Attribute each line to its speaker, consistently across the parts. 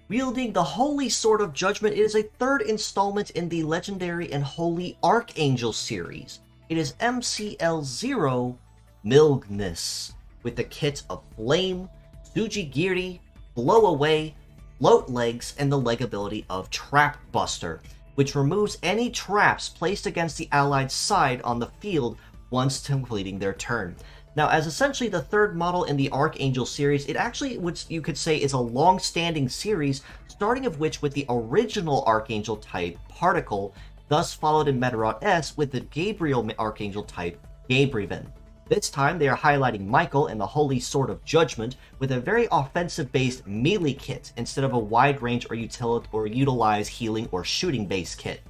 Speaker 1: Wielding the Holy Sword of Judgement, it is a third installment in the Legendary and Holy Archangel series. It is MCL00 Milgnis, with the kit of Flame, Tsujigiri, Blow Away, Float Legs, and the leg ability of Trap Buster, which removes any traps placed against the allied side on the field once completing their turn. Now, as essentially the third model in the Archangel series, it actually, which you could say, is a long-standing series, starting of which with the original Archangel type, Particle, thus followed in Meteorot S with the Gabriel Archangel type, Gabriven. This time, they are highlighting Michael and the Holy Sword of Judgement with a very offensive-based melee kit instead of a wide range or utilize healing or shooting-based kit.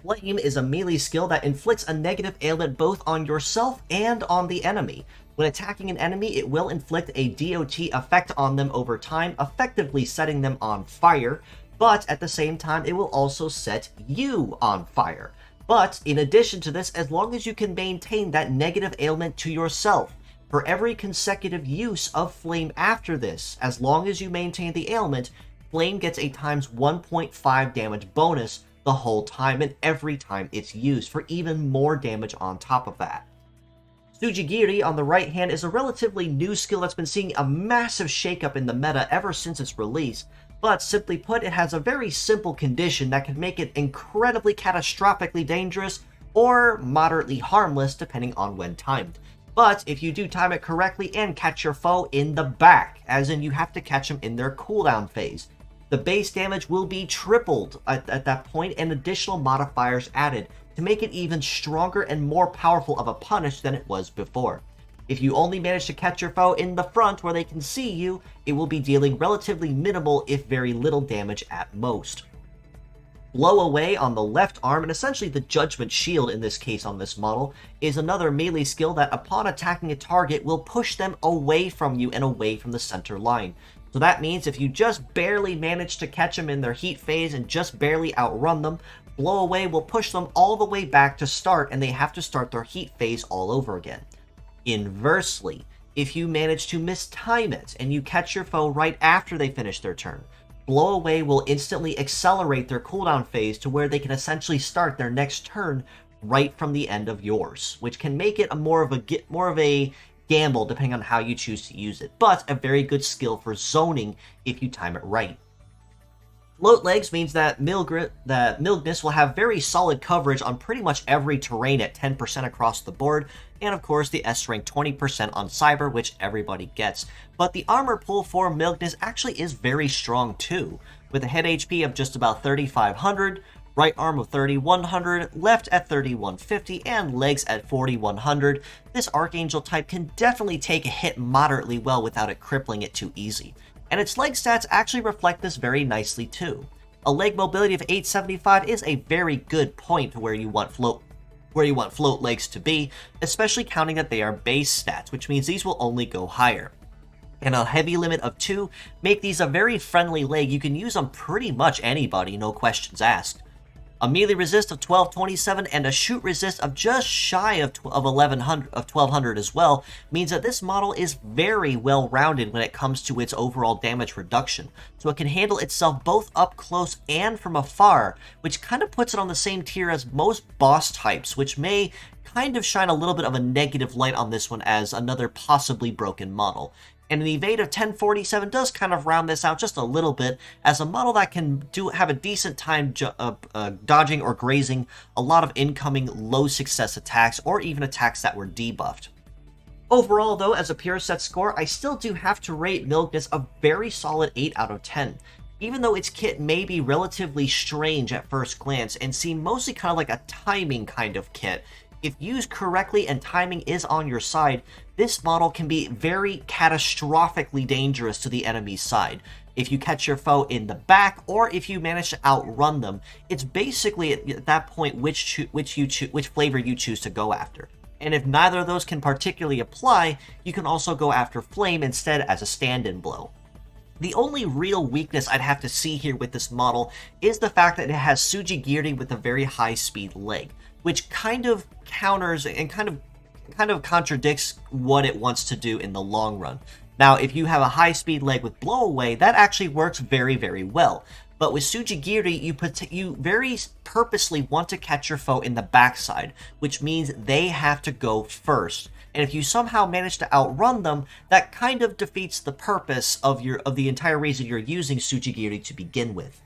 Speaker 1: Flame is a melee skill that inflicts a negative ailment both on yourself and on the enemy. When attacking an enemy, it will inflict a DOT effect on them over time, effectively setting them on fire, but at the same time, it will also set you on fire. But in addition to this, as long as you can maintain that negative ailment to yourself, for every consecutive use of Flame after this, as long as you maintain the ailment, Flame gets a times 1.5 damage bonus the whole time and every time it's used, for even more damage on top of that. Tsujigiri on the right hand is a relatively new skill that's been seeing a massive shakeup in the meta ever since its release, but simply put, it has a very simple condition that can make it incredibly catastrophically dangerous or moderately harmless depending on when timed. But if you do time it correctly and catch your foe in the back, as in you have to catch them in their cooldown phase, the base damage will be tripled at that point and additional modifiers added to make it even stronger and more powerful of a punish than it was before. If you only manage to catch your foe in the front where they can see you, it will be dealing relatively minimal if very little damage at most. Blow Away on the left arm, and essentially the Judgment Shield in this case on this model, is another melee skill that upon attacking a target will push them away from you and away from the center line. So that means if you just barely manage to catch them in their heat phase and just barely outrun them, Blow Away will push them all the way back to start and they have to start their heat phase all over again. Inversely, if you manage to mistime it and you catch your foe right after they finish their turn, Blow Away will instantly accelerate their cooldown phase to where they can essentially start their next turn right from the end of yours, which can make it more of a gamble depending on how you choose to use it, but a very good skill for zoning if you time it right. Float Legs means that Milgnis will have very solid coverage on pretty much every terrain at 10% across the board, and of course the S rank 20% on Cyber, which everybody gets. But the armor pool for Milgnis actually is very strong too, with a hit HP of just about 3,500, right arm of 3,100, left at 3,150, and legs at 4,100. This Archangel type can definitely take a hit moderately well without it crippling it too easy. And its leg stats actually reflect this very nicely too. A leg mobility of 875 is a very good point where you want float legs to be, especially counting that they are base stats, which means these will only go higher. And a heavy limit of 2 make these a very friendly leg. You can use on pretty much anybody, no questions asked. A melee resist of 1227 and a shoot resist of just shy of 1200 as well means that this model is very well rounded when it comes to its overall damage reduction. So it can handle itself both up close and from afar, which kind of puts it on the same tier as most boss types, which may kind of shine a little bit of a negative light on this one as another possibly broken model. And an evade of 1047 does kind of round this out just a little bit as a model that can have a decent time dodging or grazing a lot of incoming low success attacks or even attacks that were debuffed. Overall though, as a pure set score, I still do have to rate Milgnis a very solid 8 out of 10. Even though its kit may be relatively strange at first glance and seem mostly kind of like a timing kind of kit, if used correctly and timing is on your side, this model can be very catastrophically dangerous to the enemy's side. If you catch your foe in the back, or if you manage to outrun them, it's basically at that point which flavor you choose to go after. And if neither of those can particularly apply, you can also go after Flame instead as a stand-in blow. The only real weakness I'd have to see here with this model is the fact that it has Tsujigiri with a very high speed leg, which kind of counters and kind of contradicts what it wants to do in the long run. Now, if you have a high-speed leg with blowaway, that actually works very, very well. But with Tsujigiri, you very purposely want to catch your foe in the backside, which means they have to go first. And if you somehow manage to outrun them, that kind of defeats the purpose of the entire reason you're using Tsujigiri to begin with.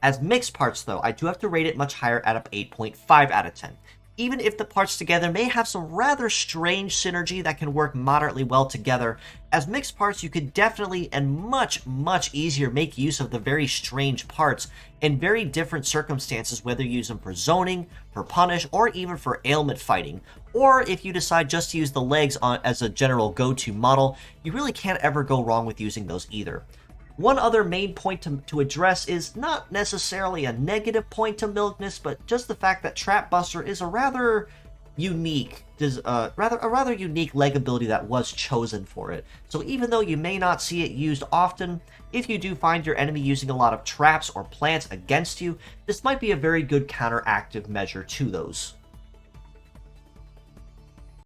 Speaker 1: As mixed parts, though, I do have to rate it much higher at a 8.5 out of 10. Even if the parts together may have some rather strange synergy that can work moderately well together, as mixed parts you could definitely and much, much easier make use of the very strange parts in very different circumstances, whether you use them for zoning, for punish, or even for ailment fighting. Or if you decide just to use the legs as a general go-to model, you really can't ever go wrong with using those either. One other main point to address is not necessarily a negative point to Milgnis, but just the fact that Trap Buster is a rather unique leg ability that was chosen for it. So even though you may not see it used often, if you do find your enemy using a lot of traps or plants against you, this might be a very good counteractive measure to those.